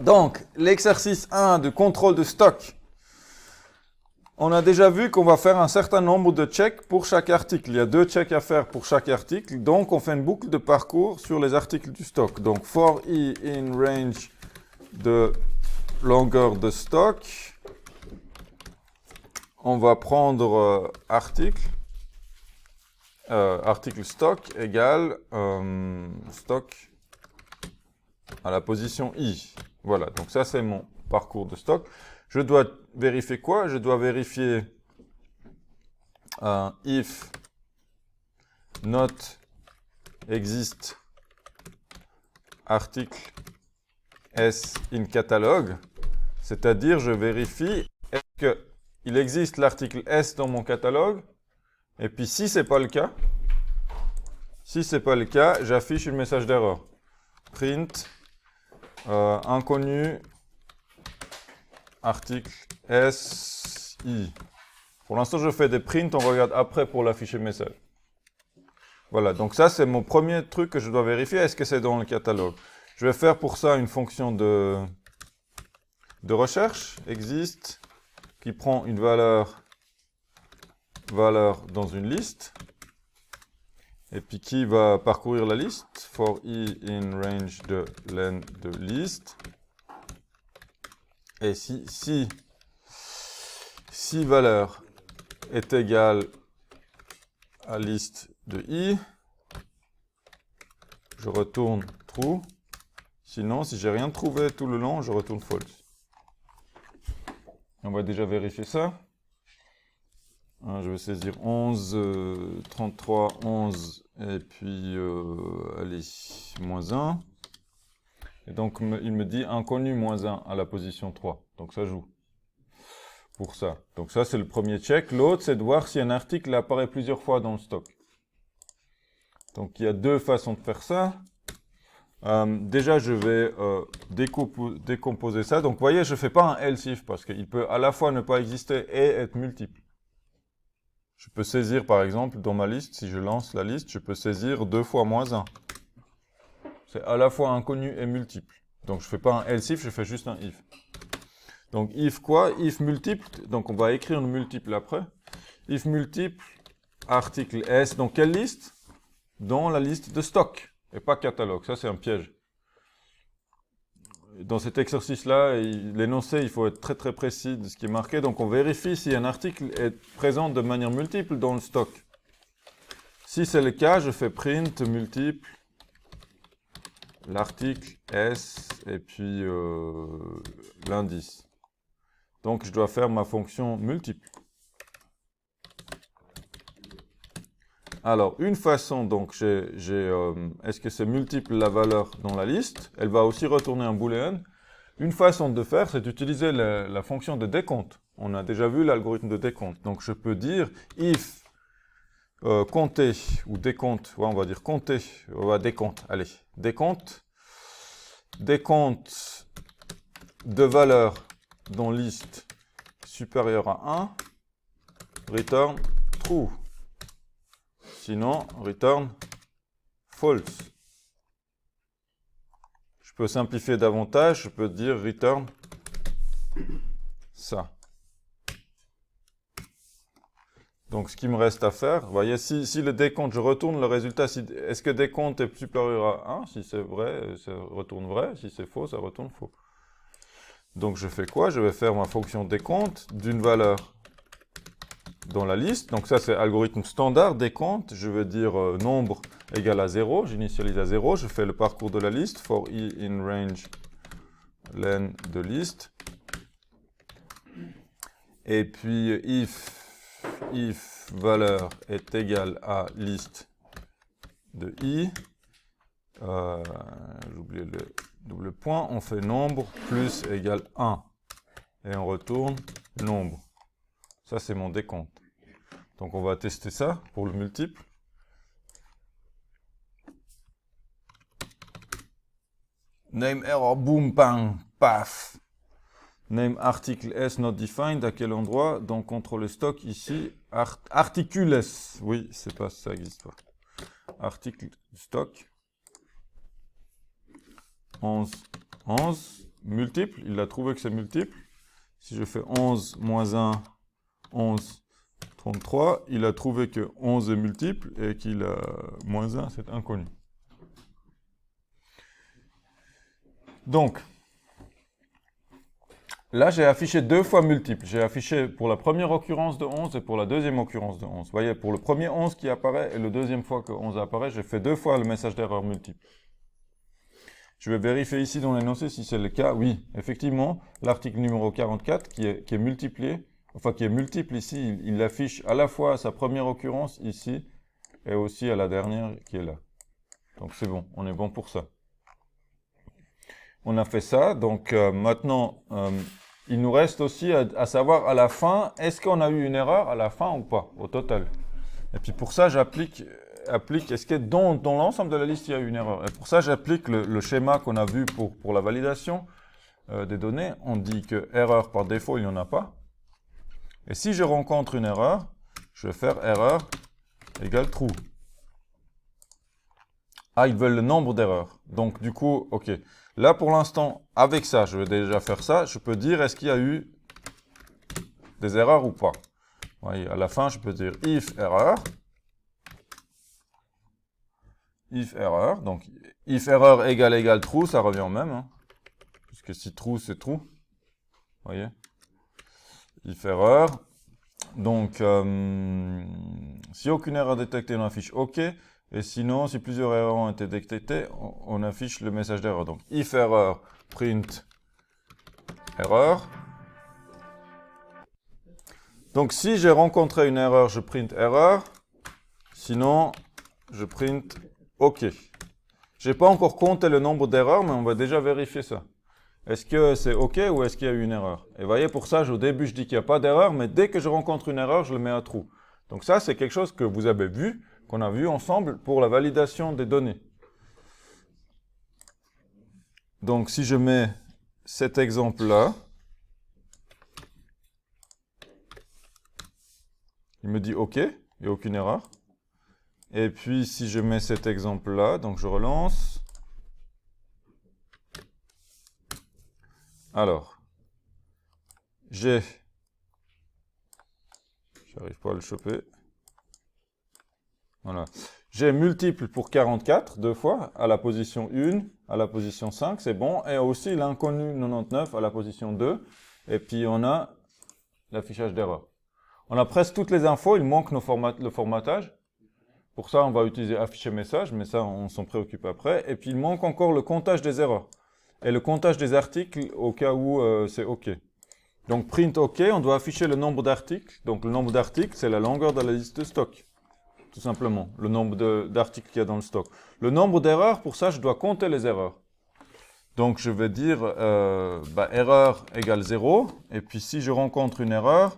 Donc, l'exercice 1 de contrôle de stock. On a déjà vu qu'on va faire un certain nombre de checks pour chaque article. Il y a 2 checks à faire pour chaque article. Donc, on fait une boucle de parcours sur les articles du stock. Donc, for i in range de longueur de stock, on va prendre article stock égale stock à la position i. Voilà, donc ça c'est mon parcours de stock. Je dois vérifier quoi? Je dois vérifier if not exist article S in catalogue, c'est-à-dire je vérifie est-ce qu'il existe l'article S dans mon catalogue, et puis si c'est pas le cas, j'affiche un message d'erreur. Print inconnu article SI. Pour l'instant, je fais des prints, on regarde après pour l'afficher message. Voilà, donc ça, c'est mon premier truc que je dois vérifier, est-ce que c'est dans le catalogue. Je vais faire pour ça une fonction de recherche, existe, qui prend une valeur dans une liste, et puis qui va parcourir la liste, for i in range de len de liste. Et si valeur est égale à liste de i, je retourne true. Sinon, si j'ai rien trouvé tout le long, je retourne false. On va déjà vérifier ça. Je vais saisir 11, 33, 11, et puis, allez, moins 1. Et donc, il me dit inconnu moins 1 à la position 3. Donc, ça joue pour ça. Donc, ça, c'est le premier check. L'autre, c'est de voir si un article apparaît plusieurs fois dans le stock. Donc, il y a 2 façons de faire ça. Déjà, je vais décomposer ça. Donc, vous voyez, je ne fais pas un else if parce qu'il peut à la fois ne pas exister et être multiple. Je peux saisir, par exemple, dans ma liste, si je lance la liste, je peux saisir 2 fois moins 1. C'est à la fois inconnu et multiple. Donc, je ne fais pas un else if, je fais juste un if. Donc, if quoi? If multiple. Donc, on va écrire une multiple après. If multiple, article S. Dans quelle liste? Dans la liste de stock. Et pas catalogue. Ça, c'est un piège. Dans cet exercice-là, l'énoncé, il faut être très très précis de ce qui est marqué. Donc, on vérifie si un article est présent de manière multiple dans le stock. Si c'est le cas, je fais print multiple, l'article S, et puis l'indice. Donc, je dois faire ma fonction multiple. Alors, une façon, donc, est-ce que c'est multiple la valeur dans la liste? Elle va aussi retourner un booléen. Une façon de faire, c'est d'utiliser la fonction de décompte. On a déjà vu l'algorithme de décompte. Donc, je peux dire if compter ou décompte, ouais, on va dire compter, on va décompte, allez, décompte de valeur dans liste supérieure à 1, return true. Sinon, return false. Je peux simplifier davantage, je peux dire return ça. Donc, ce qu'il me reste à faire, vous voyez, si le décompte, je retourne le résultat, est-ce que décompte est supérieur à 1? Si c'est vrai, ça retourne vrai. Si c'est faux, ça retourne faux. Donc, je fais quoi? Je vais faire ma fonction décompte d'une valeur dans la liste. Donc, ça, c'est algorithme standard décompte. Je veux dire nombre égale à 0. J'initialise à 0. Je fais le parcours de la liste. For i in range len de liste. Et puis, if valeur est égale à liste de i, j'ai oublié le double point, on fait nombre plus égale 1. Et on retourne nombre. Ça, c'est mon décompte. Donc, on va tester ça pour le multiple. Name error, boom, bang, paf. Name article S not defined, à quel endroit? Dans contrôle stock, ici, articules. Oui, c'est pas, ça n'existe pas. Article stock. 11, multiple, il a trouvé que c'est multiple. Si je fais 11 moins 1, 11, 33, il a trouvé que 11 est multiple et qu'il a moins 1, c'est inconnu. Donc, là, j'ai affiché 2 fois multiple. J'ai affiché pour la première occurrence de 11 et pour la deuxième occurrence de 11. Vous voyez, pour le premier 11 qui apparaît et la deuxième fois que 11 apparaît, j'ai fait 2 fois le message d'erreur multiple. Je vais vérifier ici dans l'énoncé si c'est le cas. Oui, effectivement, l'article numéro 44 qui est multiplié, enfin qui est multiple ici, il l'affiche à la fois à sa première occurrence ici et aussi à la dernière qui est là. Donc c'est bon, on est bon pour ça. On a fait ça, donc maintenant, il nous reste aussi à savoir à la fin, est-ce qu'on a eu une erreur à la fin ou pas, au total. Et puis pour ça, j'applique, est-ce que dans l'ensemble de la liste, il y a eu une erreur. Et pour ça, j'applique le schéma qu'on a vu pour la validation des données. On dit que erreur par défaut, il n'y en a pas. Et si je rencontre une erreur, je vais faire erreur égale true. Ah, ils veulent le nombre d'erreurs. Donc du coup, ok. Là, pour l'instant, avec ça, je vais déjà faire ça. Je peux dire, est-ce qu'il y a eu des erreurs ou pas. Vous voyez, à la fin, je peux dire if erreur. If erreur. Donc, if erreur égale true, ça revient au même. Hein, puisque si true, c'est true. Vous voyez. If erreur. Donc, si aucune erreur détectée, on affiche OK. Et sinon, si plusieurs erreurs ont été détectées, on affiche le message d'erreur. Donc, if erreur, print erreur. Donc, si j'ai rencontré une erreur, je print erreur. Sinon, je print OK. Je n'ai pas encore compté le nombre d'erreurs, mais on va déjà vérifier ça. Est-ce que c'est OK ou est-ce qu'il y a eu une erreur? Et vous voyez, pour ça, au début, je dis qu'il n'y a pas d'erreur, mais dès que je rencontre une erreur, je le mets à true. Donc ça, c'est quelque chose que vous avez vu, qu'on a vu ensemble pour la validation des données. Donc si je mets cet exemple-là, il me dit OK, il n'y a aucune erreur. Et puis si je mets cet exemple-là, donc je relance. Alors, j'arrive pas à le choper. Voilà. J'ai multiple pour 44, deux fois, à la position 1, à la position 5, c'est bon. Et aussi l'inconnu 99 à la position 2. Et puis on a l'affichage d'erreur. On a presque toutes les infos, il manque le formatage. Pour ça, on va utiliser afficher message, mais ça, on s'en préoccupe après. Et puis il manque encore le comptage des erreurs. Et le comptage des articles au cas où c'est OK. Donc print OK, on doit afficher le nombre d'articles. Donc le nombre d'articles, c'est la longueur de la liste de stock. Tout simplement, le nombre d'articles qu'il y a dans le stock. Le nombre d'erreurs, pour ça, je dois compter les erreurs. Donc je vais dire erreur égale 0. Et puis si je rencontre une erreur,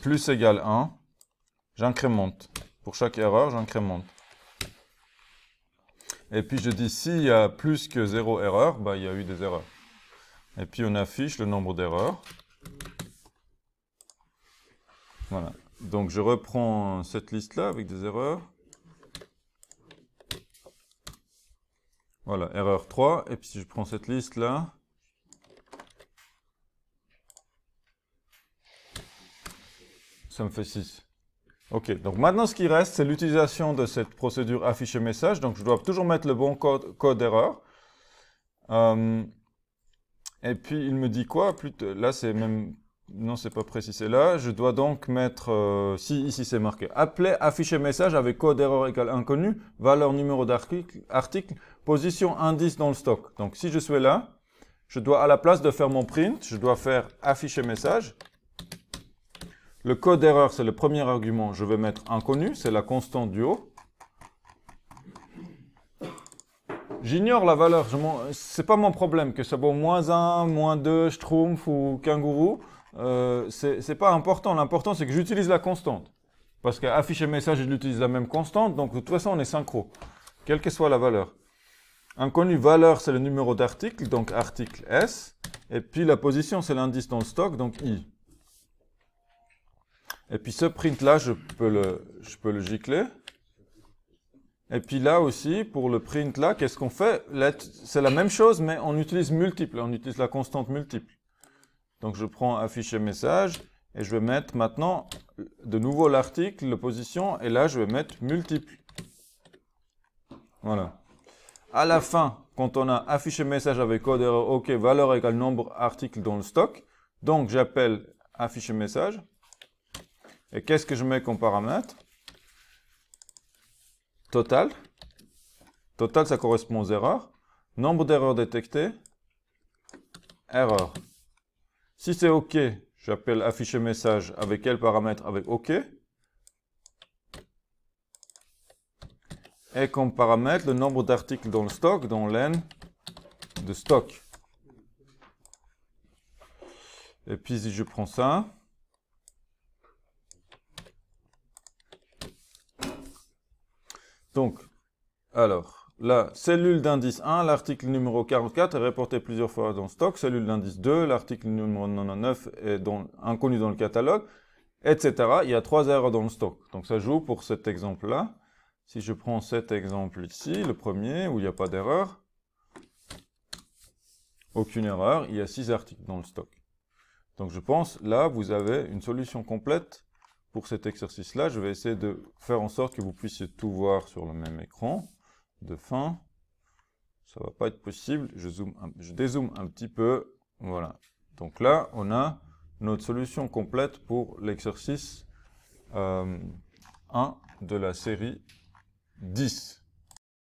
plus égale 1, j'incrémente. Pour chaque erreur, j'incrémente. Et puis je dis s'il y a plus que 0 erreur, il y a eu des erreurs. Et puis on affiche le nombre d'erreurs. Voilà. Donc je reprends cette liste-là avec des erreurs. Voilà, erreur 3. Et puis si je prends cette liste-là, ça me fait 6. Ok, donc maintenant ce qui reste, c'est l'utilisation de cette procédure afficher message. Donc je dois toujours mettre le bon code d'erreur. Et puis il me dit quoi? Là c'est même... Non, c'est pas précisé là. Je dois donc mettre... si ici c'est marqué. Appeler afficher message avec code d'erreur égale inconnu, valeur numéro d'article, position indice dans le stock. Donc si je suis là, je dois à la place de faire mon print, je dois faire afficher message. Le code d'erreur, c'est le premier argument. Je vais mettre inconnu, c'est la constante du haut. J'ignore la valeur, c'est pas mon problème, que ça vaut -1, -2, schtroumpf ou kangourou. C'est pas important, l'important c'est que j'utilise la constante. Parce qu'afficher message, il utilise la même constante, donc de toute façon on est synchro, quelle que soit la valeur. Inconnu, valeur c'est le numéro d'article, donc article S, et puis la position c'est l'indice dans le stock, donc I. Et puis ce print là, je peux le gicler. Et puis là aussi, pour le print là, qu'est-ce qu'on fait? C'est la même chose, mais on utilise multiple, on utilise la constante multiple. Donc je prends afficher message, et je vais mettre maintenant de nouveau l'article, la position, et là je vais mettre multiple. Voilà. À la fin, quand on a affiché message avec code erreur OK, valeur égale nombre articles dans le stock, donc j'appelle afficher message. Et qu'est-ce que je mets comme paramètre? Total. Total, ça correspond aux erreurs. Nombre d'erreurs détectées. Erreur. Si c'est OK, j'appelle afficher message avec quel paramètre? Avec OK. Et comme paramètre, le nombre d'articles dans le stock, dans len de stock. Et puis si je prends ça, donc, alors, là, cellule d'indice 1, l'article numéro 44 est reporté plusieurs fois dans le stock, cellule d'indice 2, l'article numéro 99 est inconnu dans le catalogue, etc. Il y a 3 erreurs dans le stock. Donc ça joue pour cet exemple-là. Si je prends cet exemple ici, le premier, où il n'y a pas d'erreur, aucune erreur, il y a 6 articles dans le stock. Donc je pense, là, vous avez une solution complète pour cet exercice-là. Je vais essayer de faire en sorte que vous puissiez tout voir sur le même écran de fin. Ça va pas être possible. Je dézoome un petit peu. Voilà. Donc là, on a notre solution complète pour l'exercice 1 de la série 10.